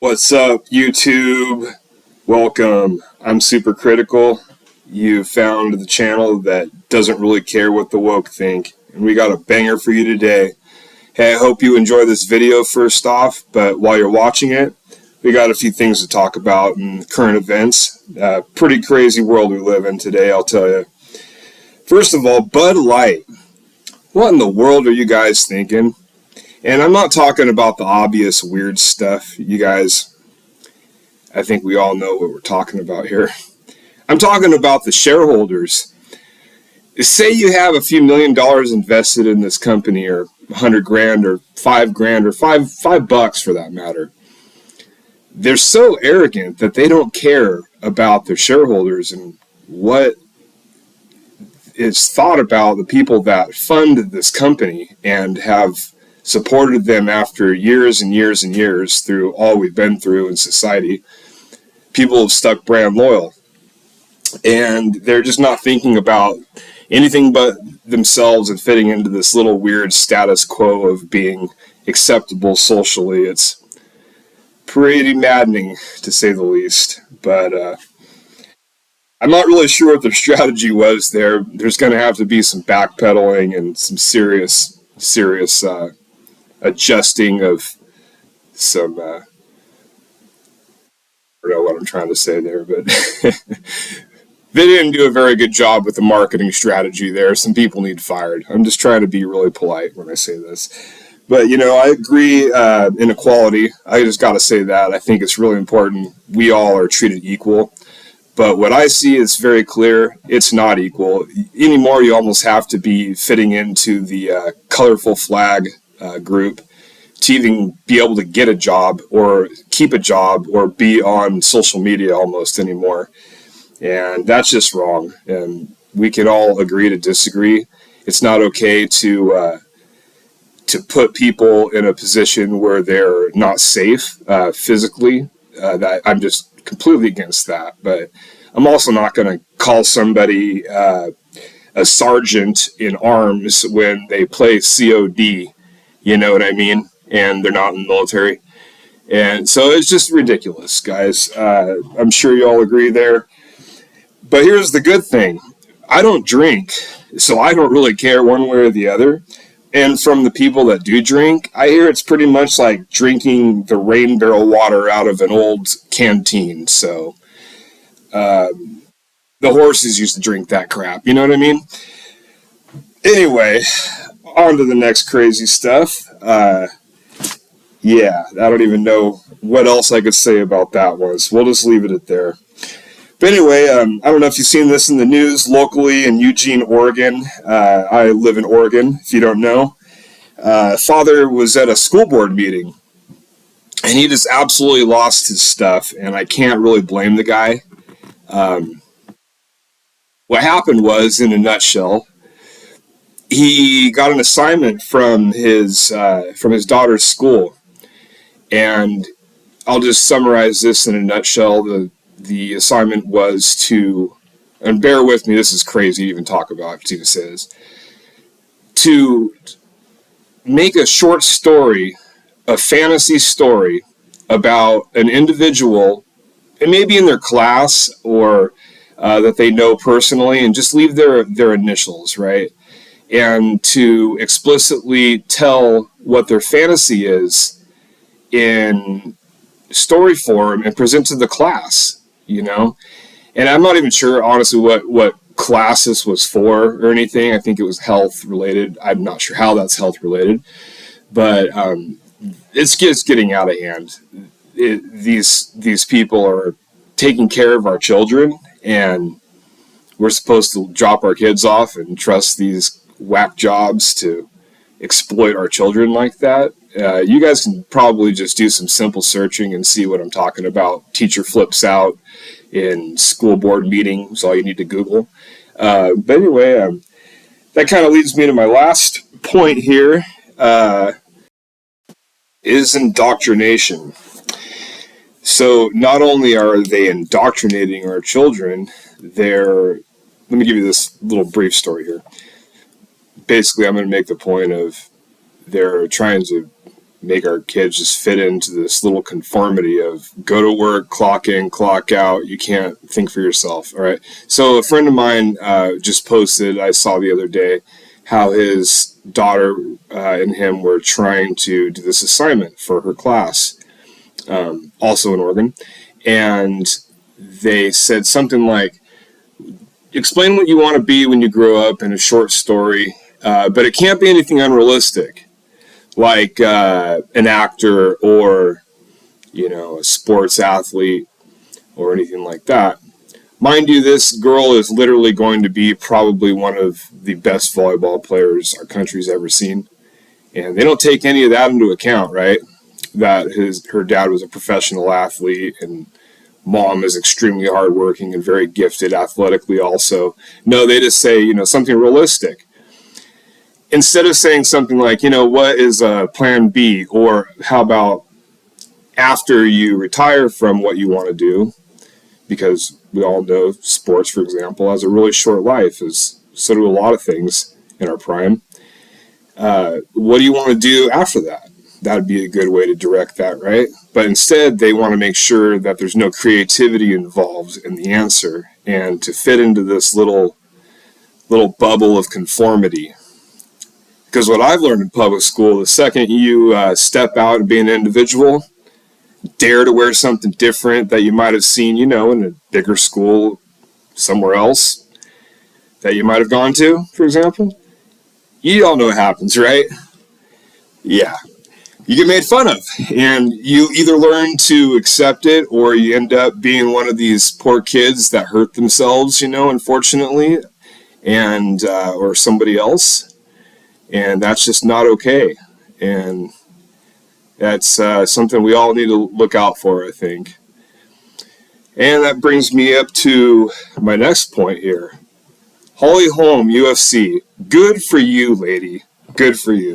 What's up, YouTube? Welcome. I'm SuperCritical. You found the channel that doesn't really care what the woke think, and we got a banger for you today. Hey, I hope you enjoy this video first off, but while you're watching it, we got a few things to talk about in current events. Pretty crazy world we live in today, I'll tell you. First of all, Bud Light. What in the world are you guys thinking? And I'm not talking about the obvious weird stuff. You guys, I think we all know what we're talking about here. I'm talking about the shareholders. Say you have a few $1 million invested in this company, or $100,000 or $5,000 or $5 for that matter. They're so arrogant that they don't care about their shareholders and what is thought about the people that fund this company and have supported them after years and years and years through all we've been through in society. People have stuck brand loyal, and they're just not thinking about anything but themselves and fitting into this little weird status quo of being acceptable socially. It's pretty maddening, to say the least, but I'm not really sure what their strategy was there. There's going to have to be some backpedaling and some serious adjusting of some, I don't know what I'm trying to say there, but they didn't do a very good job with the marketing strategy there. Some people need fired. I'm just trying to be really polite when I say this. But, you know, I agree in equality. I just got to say that. I think it's really important. We all are treated equal. But what I see is very clear. It's not equal. Anymore, you almost have to be fitting into the colorful flag group to even be able to get a job or keep a job or be on social media almost anymore. And that's just wrong. And we can all agree to disagree. It's not okay to put people in a position where they're not safe physically. That I'm just completely against that. But I'm also not going to call somebody a sergeant in arms when they play COD. You know what I mean? And they're not in the military. And so it's just ridiculous, guys. I'm sure you all agree there. But here's the good thing. I don't drink, so I don't really care one way or the other. And from the people that do drink, I hear it's pretty much like drinking the rain barrel water out of an old canteen. So the horses used to drink that crap. You know what I mean? Anyway, on to the next crazy stuff. Yeah, I don't even know what else I could say about that one. So we'll just leave it at there. But anyway, I don't know if you've seen this in the news locally in Eugene, Oregon. I live in Oregon, if you don't know. Father was at a school board meeting, and he just absolutely lost his stuff, and I can't really blame the guy. What happened was, in a nutshell, he got an assignment from his daughter's school, and I'll just summarize this in a nutshell. The assignment was to, and bear with me, this is crazy to even talk about, to even say this, to make a short story, a fantasy story about an individual, and maybe in their class or that they know personally, and just leave their initials, right? And to explicitly tell what their fantasy is in story form and present to the class, you know? And I'm not even sure, honestly, what class this was for or anything. I think it was health related. I'm not sure how that's health related, but it's just getting out of hand. These people are taking care of our children, and we're supposed to drop our kids off and trust these whack jobs to exploit our children like that. You guys can probably just do some simple searching and see what I'm talking about. Teacher flips out in school board meeting is all you need to Google. But anyway, that kind of leads me to my last point here, is indoctrination. So not only are they indoctrinating our children, let me give you this little brief story here. Basically, I'm going to make the point of they're trying to make our kids just fit into this little conformity of go to work, clock in, clock out. You can't think for yourself. All right. So a friend of mine just posted, I saw the other day, how his daughter and him were trying to do this assignment for her class, also in Oregon. And they said something like, explain what you want to be when you grow up in a short story, but it can't be anything unrealistic, like an actor or, a sports athlete or anything like that. Mind you, this girl is literally going to be probably one of the best volleyball players our country's ever seen. And they don't take any of that into account, right? That her dad was a professional athlete and mom is extremely hardworking and very gifted athletically also. No, they just say, something realistic. Instead of saying something like, what is plan B? Or how about after you retire from what you want to do? Because we all know sports, for example, has a really short life, as so do a lot of things in our prime. What do you want to do after that? That would be a good way to direct that, right? But instead, they want to make sure that there's no creativity involved in the answer and to fit into this little bubble of conformity. Because what I've learned in public school, the second you step out and be an individual, dare to wear something different that you might have seen, in a bigger school somewhere else that you might have gone to, for example, you all know what happens, right? Yeah. You get made fun of, and you either learn to accept it or you end up being one of these poor kids that hurt themselves, unfortunately, and or somebody else, and that's just not okay. And that's something we all need to look out for, I think. And that brings me up to my next point here. Holly Holm, UFC. Good for you, lady. Good for you.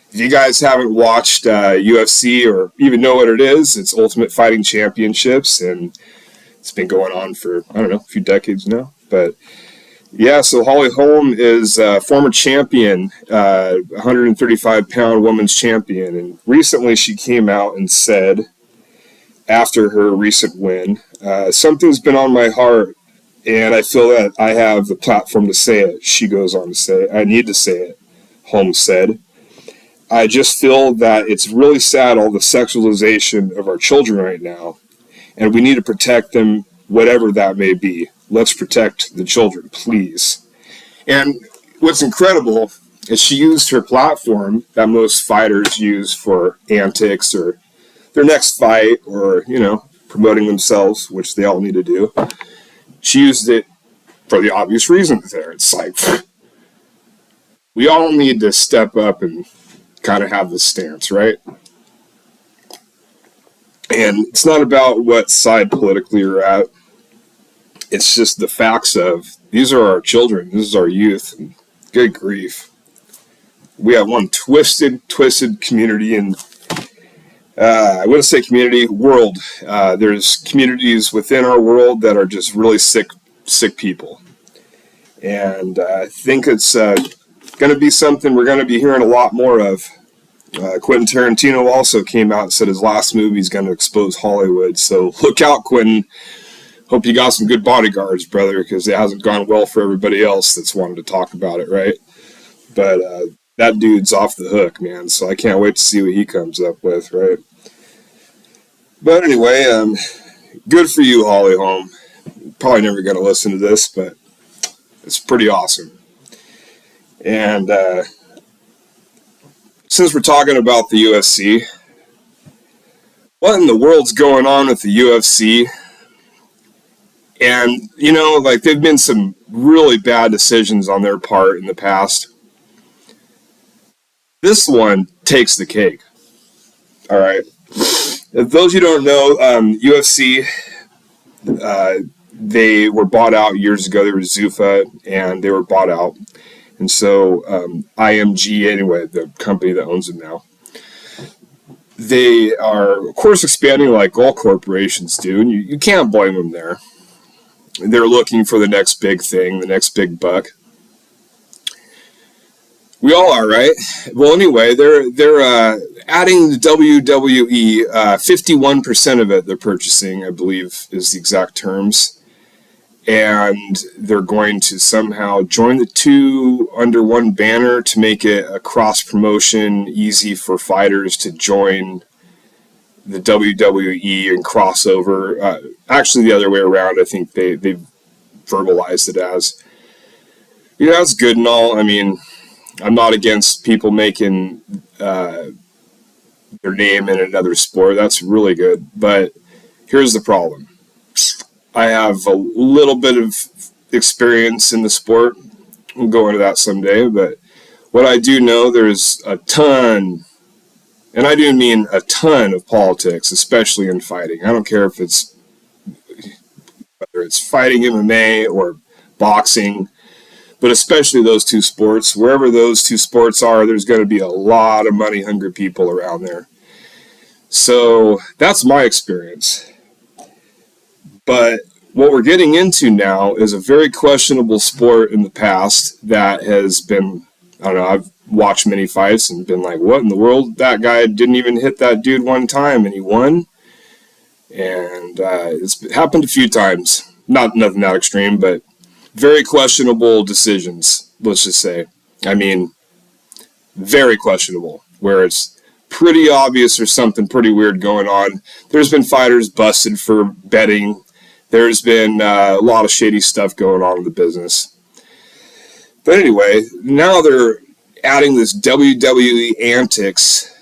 If you guys haven't watched UFC or even know what it is, it's Ultimate Fighting Championships, and it's been going on for, a few decades now. But yeah, so Holly Holm is a former champion, 135-pound women's champion, and recently she came out and said, after her recent win, something's been on my heart, and I feel that I have the platform to say it. She goes on to say, I need to say it, Holm said. I just feel that it's really sad, all the sexualization of our children right now, and we need to protect them, whatever that may be. Let's protect the children, please. And what's incredible is she used her platform that most fighters use for antics or their next fight or, promoting themselves, which they all need to do. She used it for the obvious reasons there. It's like, we all need to step up and kind of have this stance, right? And it's not about what side politically you're at. It's just the facts of, these are our children, this is our youth, and good grief. We have one twisted community, and I wouldn't say community, world. There's communities within our world that are just really sick people. And I think it's going to be something we're going to be hearing a lot more of. Quentin Tarantino also came out and said his last movie is going to expose Hollywood. So look out, Quentin. Hope you got some good bodyguards, brother, because it hasn't gone well for everybody else that's wanted to talk about it, right? But that dude's off the hook, man. So I can't wait to see what he comes up with, right? But anyway, good for you, Holly Holm. Probably never going to listen to this, but it's pretty awesome. And since we're talking about the UFC, what in the world's going on with the UFC? And, there've been some really bad decisions on their part in the past. This one takes the cake. All right. If those of you don't know, UFC, they were bought out years ago. They were Zuffa, and they were bought out. And so IMG, anyway, the company that owns them now, they are, of course, expanding like all corporations do, and you can't blame them there. They're looking for the next big thing, the next big buck. We all are, right? Well, anyway, they're adding the WWE. 51% of it they're purchasing, I believe, is the exact terms, and they're going to somehow join the two under one banner to make it a cross promotion, easy for fighters to join the WWE and crossover. Actually, the other way around. I think they verbalized it as. That's good and all. I mean, I'm not against people making their name in another sport. That's really good. But here's the problem. I have a little bit of experience in the sport. We'll go into that someday. But what I do know, there's a ton, and I do mean a ton of politics, especially in fighting. I don't care if it's whether it's fighting MMA or boxing, but especially those two sports. Wherever those two sports are, there's going to be a lot of money-hungry people around there. So that's my experience. But what we're getting into now is a very questionable sport in the past that has been, I don't know, I've watched many fights and been like, what in the world? That guy didn't even hit that dude one time and he won. And it's happened a few times. Nothing that extreme, but very questionable decisions, let's just say. I mean, very questionable, where it's pretty obvious there's something pretty weird going on. There's been fighters busted for betting. There's been a lot of shady stuff going on in the business. But anyway, now they're adding this WWE antics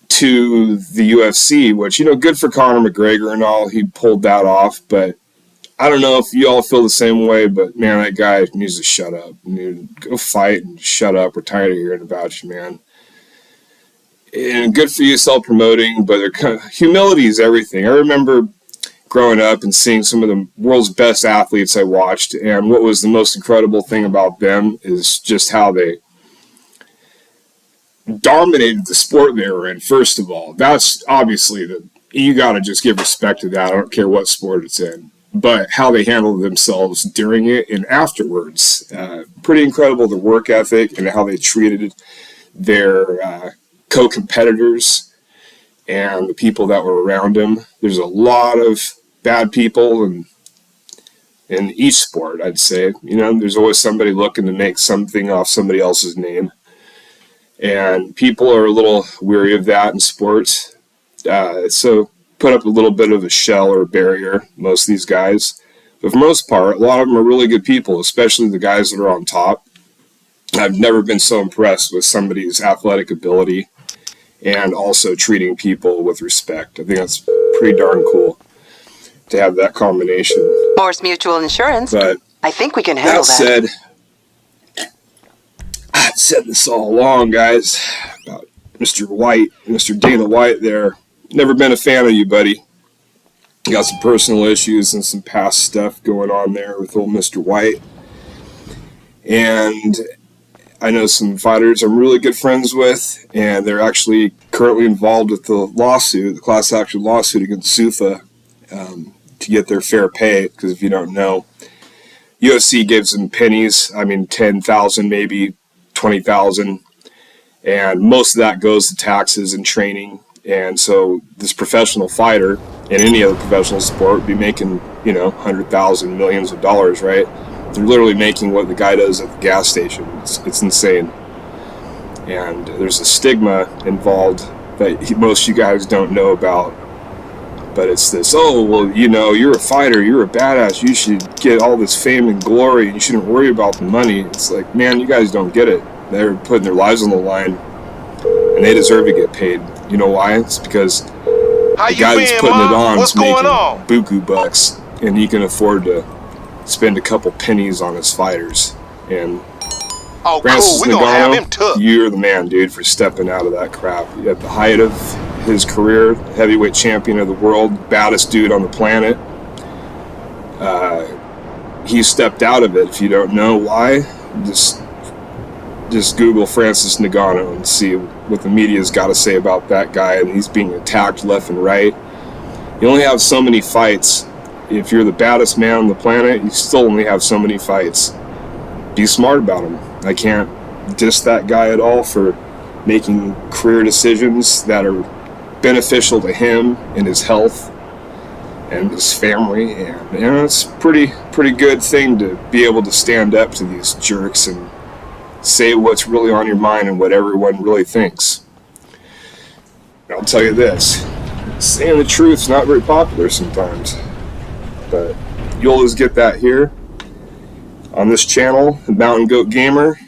to the UFC, which, good for Conor McGregor and all. He pulled that off, but I don't know if you all feel the same way, but man, that guy needs to shut up. Go fight and shut up. We're tired of hearing about you, man. And good for you self-promoting, but humility is everything. I remember growing up and seeing some of the world's best athletes I watched, and what was the most incredible thing about them is just how they dominated the sport they were in, first of all. That's obviously you got to just give respect to that. I don't care what sport it's in. But how they handled themselves during it and afterwards. Pretty incredible, the work ethic and how they treated their co-competitors and the people that were around them. There's a lot of bad people in each sport, I'd say. There's always somebody looking to make something off somebody else's name. And people are a little weary of that in sports. So put up a little bit of a shell or a barrier, most of these guys. But for the most part, a lot of them are really good people, especially the guys that are on top. I've never been so impressed with somebody's athletic ability and also treating people with respect. I think that's pretty darn cool to have that combination. Morse Mutual Insurance. But I think we can handle that. That said, I've said this all along, guys, about Mr. White, Mr. Dana White there. Never been a fan of you, buddy. You got some personal issues and some past stuff going on there with old Mr. White. And I know some fighters I'm really good friends with, and they're actually currently involved with the lawsuit, the class action lawsuit against SUFA, to get their fair pay. Because if you don't know, UFC gives them pennies. I mean, 10,000, maybe 20,000, and most of that goes to taxes and training. And so this professional fighter in any other professional sport would be making, 100,000, millions of dollars, right? They're literally making what the guy does at the gas station. It's insane. And there's a stigma involved that most of you guys don't know about. But it's this, you're a fighter, you're a badass, you should get all this fame and glory, and you shouldn't worry about the money. It's like, man, you guys don't get it. They're putting their lives on the line, and they deserve to get paid. You know why? It's because the guy that's putting it on is making buku bucks, and he can afford to spend a couple pennies on his fighters. And Francis Ngannou, you're the man, dude, for stepping out of that crap. At the height of his career, heavyweight champion of the world, baddest dude on the planet. He stepped out of it. If you don't know why, just Google Francis Ngannou and see what the media's got to say about that guy, and he's being attacked left and right. You only have so many fights. If you're the baddest man on the planet, you still only have so many fights. Be smart about them. I can't diss that guy at all for making career decisions that are beneficial to him and his health and his family. And it's a pretty good thing to be able to stand up to these jerks and say what's really on your mind and what everyone really thinks. And I'll tell you this, saying the truth's not very popular sometimes, but you always get that here on this channel, Mountain Goat Gamer.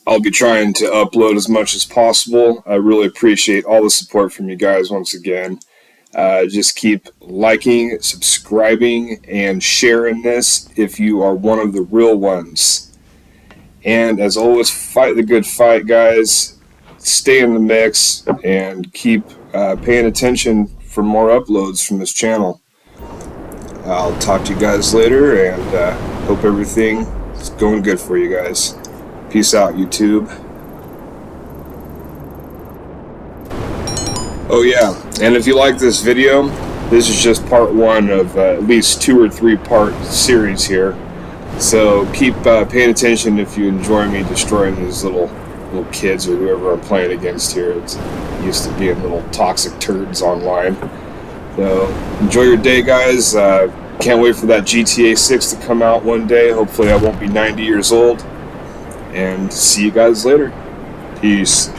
I'll be trying to upload as much as possible. I really appreciate all the support from you guys once again. Just keep liking, subscribing, and sharing this if you are one of the real ones. And as always, fight the good fight, guys. Stay in the mix and keep paying attention for more uploads from this channel. I'll talk to you guys later, and hope everything is going good for you guys. Peace out, YouTube. Oh yeah, and if you like this video, this is just part one of at least 2 or 3 part series here. So keep paying attention if you enjoy me destroying these little kids or whoever I'm playing against here. It's used to being little toxic turds online. So enjoy your day, guys. Can't wait for that GTA 6 to come out one day. Hopefully I won't be 90 years old. And see you guys later. Peace.